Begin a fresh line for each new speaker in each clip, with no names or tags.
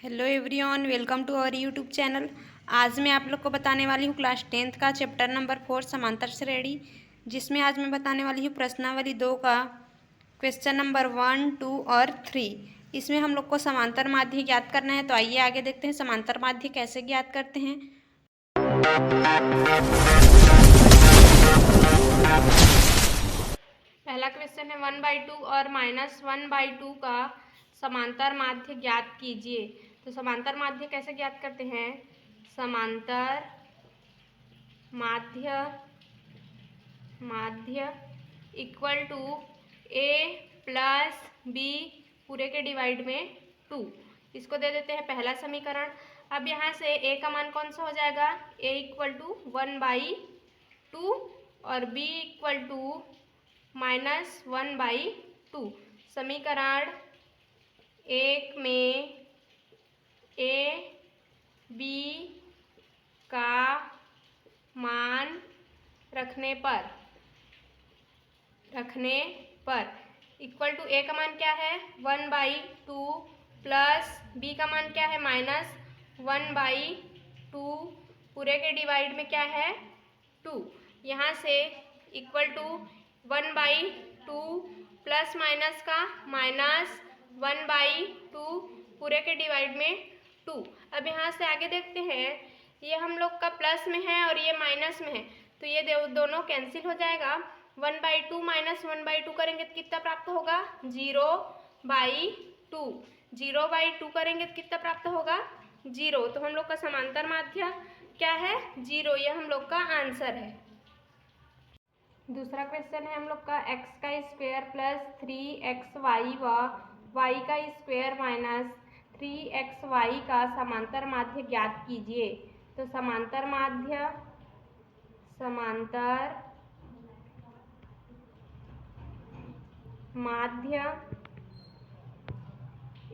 Hello everyone, welcome to our YouTube channel. आज मैं आप लोग को बताने वाली हूँ क्लास 10th का चैप्टर नंबर 4 समांतर श्रेणी, जिसमें आज मैं बताने वाली हूँ प्रश्नावली 2 का क्वेश्चन नंबर 1, 2 और 3। इसमें हम लोग को समांतर माध्य ज्ञात करना है। तो आइए आगे देखते हैं समांतर माध्य कैसे ज्ञात करते हैं। पहला क्वेश्चन है 1/2 और -1/2 का समांतर माध्य ज्ञात कीजिए। तो समांतर माध्य कैसे ज्ञात करते हैं? समांतर माध्य equal to a plus B पूरे के डिवाइड में 2। इसको दे देते हैं पहला समीकरण। अब यहाँ से a का मान कौन सा हो जाएगा? a इक्वल टू 1/2 और b इक्वल टू -1/2। समीकरण 1 में a b का मान रखने पर इक्वल टू a का मान क्या है? 1/2 प्लस b का मान क्या है? -1/2 पूरे के डिवाइड में क्या है? 2। यहाँ से इक्वल टू 1/2 प्लस माइनस का -1/2 पूरे के डिवाइड में 2। अब यहाँ से आगे देखते हैं, ये हम लोग का प्लस में है और ये माइनस में है, तो ये दोनों कैंसिल हो जाएगा। 1/2 -1/2 करेंगे तो कितना प्राप्त होगा? 0/2। 0/2 करेंगे तो कितना प्राप्त होगा? 0। तो हम लोग का समांतर माध्य क्या है? 0। ये हम लोग का आंसर है। दूसरा क्वेश्चन है हम लोग का x का स्क्वायर प्लस 3xy व y का स्क्वायर माइनस 3xy का समांतर माध्य ज्ञात कीजिए। तो समांतर माध्य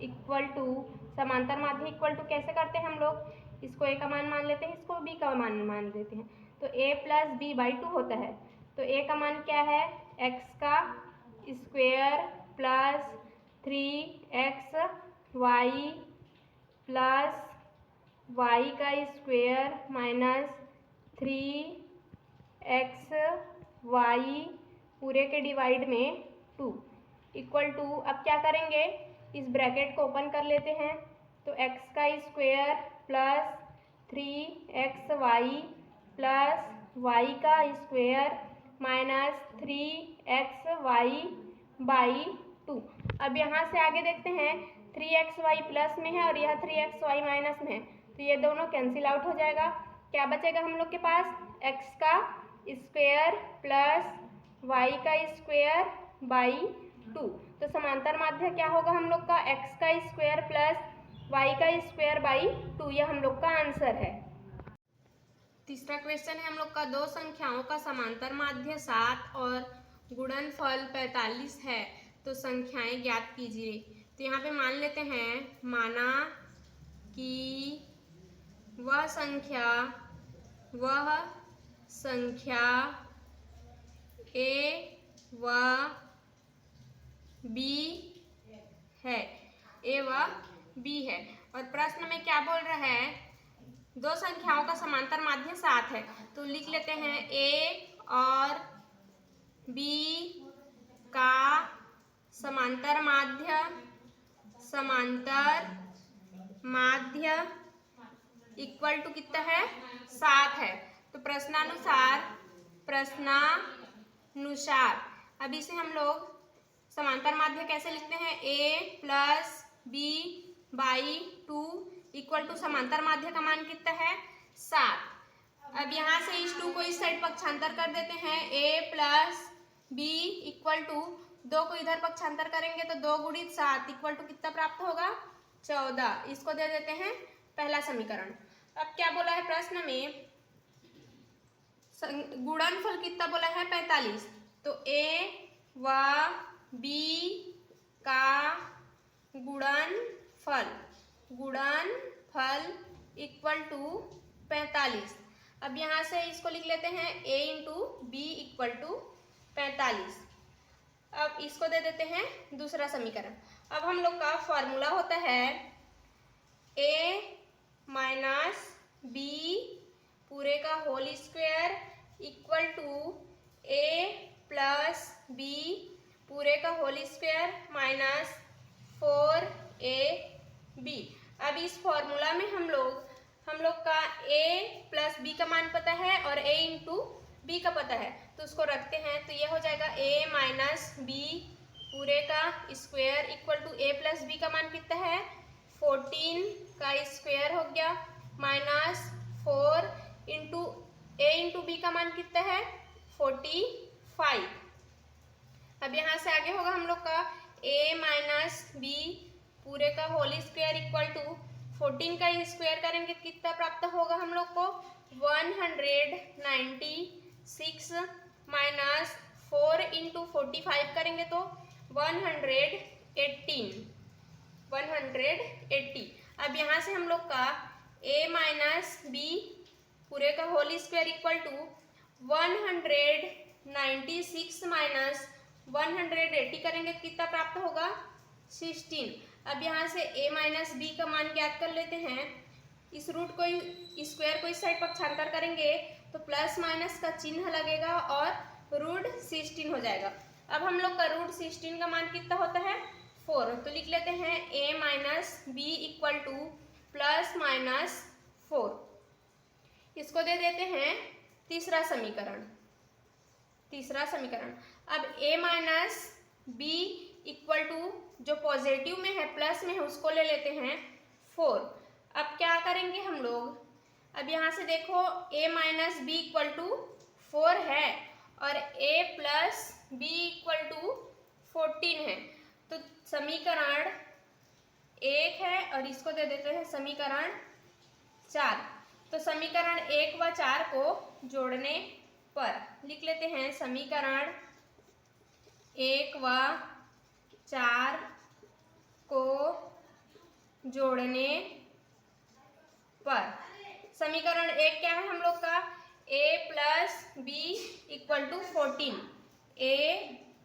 इक्वल टू कैसे करते हैं हम लोग? इसको a का मान मान लेते हैं, इसको b का मान मान लेते हैं, तो a प्लस b/2 होता है। तो a का मान क्या है? x का square plus 3xy plus y का स्क्वायर माइनस 3xy पूरे के डिवाइड में 2 इक्वल टू, अब क्या करेंगे? इस ब्रैकेट को ओपन कर लेते हैं, तो x का square plus 3xy plus y का स्क्वायर माइनस 3xy/2। अब यहाँ से आगे देखते हैं, 3xy प्लस में है और यह 3xy माइनस में है, तो ये दोनों कैंसिल आउट हो जाएगा। क्या बचेगा हम लोग के पास? x का स्क्वायर प्लस y का स्क्वायर/2। तो समांतर माध्य क्या होगा हम लोग का? x का स्क्वायर प्लस y का स्क्वायर/2। यह हम लोग का आंसर है। तीसरा क्वेश्चन है हम लोग का दो संख्याओं का समांतर माध्य 7 और गुणनफल 45 है, तो संख्याएं ज्ञात कीजिए। तो यहाँ पे मान लेते हैं, माना कि वह संख्या a व b है और प्रश्न में क्या बोल रहा है? दो संख्याओं का समांतर माध्य 7 है, तो लिख लेते हैं a और b का समांतर माध्य इक्वल टू कितना है? 7 है। तो प्रश्नानुसार अब इसे हम लोग समांतर माध्य कैसे लिखते हैं? a plus b/2 equal to समांतर माध्य का मान कितना है? 7। अब यहाँ से इस 2 को इस साइड पक्षांतर कर देते हैं, a plus b equal to 2 को इधर पक्षांतर करेंगे तो 2 × 7 इक्वल टू कितना प्राप्त होगा? 14। इसको दे देते हैं पहला समीकरण। अब क्या बोला है प्रश्न में? गुणनफल कितना बोला है? 45। तो a व b का गुणनफल इक्वल टू 45। अब यहाँ से इसको लिख लेते हैं a × b इक्वल टू 45। अब इसको दे देते हैं दूसरा समीकरण। अब हम लोग का फॉर्मूला होता है a बी पूरे का whole square equal to a plus B पूरे का होल स्क्वायर माइनस 4ab। अब इस फॉर्मूला में हम लोग का a प्लस बी का मान पता है और a इंटू बी का पता है, तो उसको रखते हैं। तो ये हो जाएगा a माइनस बी पूरे का square equal to a plus b का मान कितना है 14 का स्क्वायर हो गया minus 4 into a into b का मान कितना है 45। अब यहाँ से आगे होगा हम लोग का a माइनस बी पूरे का होल स्क्वायर इक्वल टू 14 का स्क्वायर करेंगे कितना प्राप्त होगा हम लोग को 196 माइनस 4 इंटू 45 करेंगे तो 180। अब यहाँ से हम लोग का a माइनस बी पूरे का whole square equal to 196 minus 180 करेंगे कितना प्राप्त होगा 16। अब यहाँ से a माइनस बी का मान ज्ञात कर लेते हैं। इस रूट को स्क्वायर को इस साइड पक्षांतर करेंगे तो प्लस माइनस का चिन्ह लगेगा और रूट 16 हो जाएगा। अब हम लोग का रूट 16 का मान कितना होता है 4, तो लिख लेते हैं a minus b equal to plus minus 4। इसको दे देते हैं तीसरा समीकरण। अब a minus b equal to जो पॉजिटिव में है प्लस में है उसको ले लेते हैं 4। अब क्या करेंगे हम लोग, अब यहाँ से देखो a minus b equal to 4 है और a plus b equal to 14 है, तो समीकरण 1 है और इसको दे देते हैं समीकरण 4। तो समीकरण 1 व 4 को जोड़ने पर लिख लेते हैं समीकरण 1 व 4 को जोड़ने पर समीकरण 1 क्या है हम लोग का a plus b equal to 14, a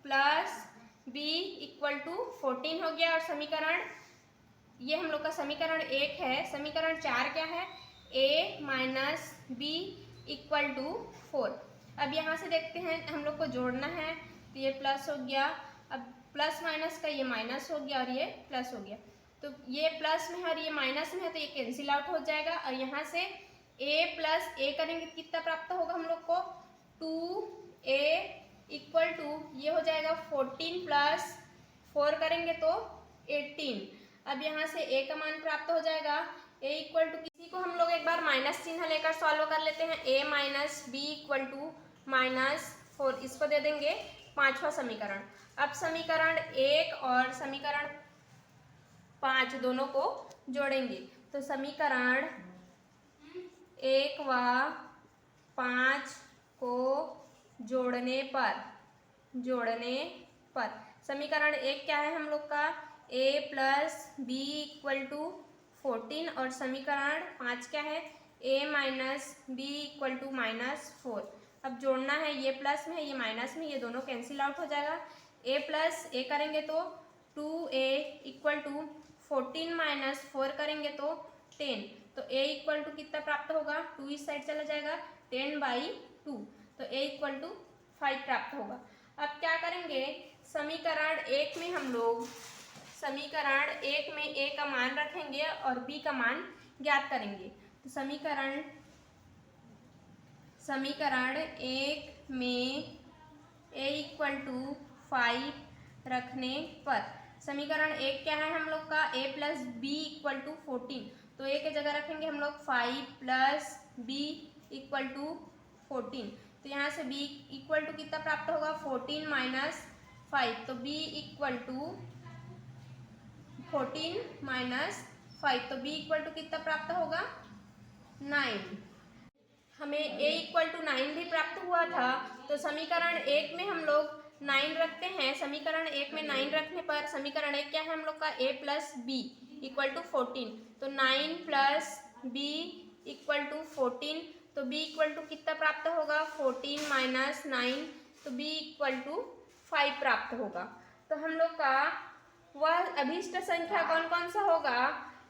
plus b equal to 14 हो गया। और समीकरण ये हम लोग का समीकरण 1 है। समीकरण 4 क्या है a minus b equal to 4। अब यहाँ से देखते हैं हम लोग को जोड़ना है तो ये प्लस हो गया, अब प्लस माइनस का ये माइनस हो गया और ये प्लस हो गया, तो ये प्लस में है और ये माइनस में है तो ये कैंसिल आउट हो जाएगा। और यहाँ से a प्लस a करेंगे कितना प्राप्त होगा हम लोग को 2a इक्वल टू ये हो जाएगा 14 प्लस 4 करेंगे तो 18। अब यहाँ से a का मान प्राप्त हो जाएगा a इक्वल टू किसी को हम लोग एक बार माइनस चिन्ह लेकर सॉल्व कर लेते हैं a minus b equal to -4, इसको दे देंगे पांचवा समीकरण। अब समीकरण 1 और समीकरण 5 दोनों को जोड़ेंगे तो समीकरण 1 व 5 को जोड़ने पर समीकरण 1 क्या है हम लोग का a plus b equal to 14 और समीकरण 5 क्या है a minus b equal to -4। अब जोड़ना है, ये प्लस में है ये माइनस में, ये दोनों कैंसिल आउट हो जाएगा। a प्लस a करेंगे तो 2a इक्वल टू 14 माइनस 4 करेंगे तो 10, तो a इक्वल टू कितना प्राप्त होगा 2 इस साइड चला जाएगा 10/2, तो a इक्वल टू 5 प्राप्त होगा। अब क्या करेंगे समीकरण 1 में हम लोग समीकरण 1 में a का मान रखेंगे और b का मान ज्ञात करेंगे। तो समीकरण 1 में a इक्वल टू 5 रखने पर समीकरण 1 क्या है हम लोग का a plus b equal to 14, तो a के जगह रखेंगे हम लोग 5 प्लस b इक्वल टू 14, तो यहाँ से b इक्वल टू कितना प्राप्त होगा 14 माइनस 5, तो b इक्वल टू 14 माइनस 5, तो b इक्वल टू कितना प्राप्त होगा 9। हमें a इक्वल टू 9 भी प्राप्त हुआ था, तो समीकरण 1 में हम लोग 9 रखते हैं। समीकरण 1 में 9 रखने पर समीकरण 1 क्या है हम लोग का a plus b equal to 14, तो 9 प्लस b इक्वल टू 14, तो b इक्वल टू कितना प्राप्त होगा 14 माइनस 9, तो b इक्वल टू 5 प्राप्त होगा। तो हम लोग का वह अभीष्ट संख्या कौन कौन सा होगा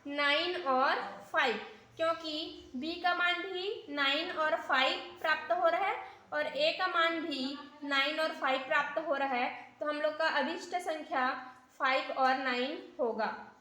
9 और 5। क्योंकि b का मान भी 9 और 5 प्राप्त हो रहा है और a का मान भी 9 और 5 प्राप्त हो रहा है, तो हम लोग का अभिष्ट संख्या 5 और 9 होगा।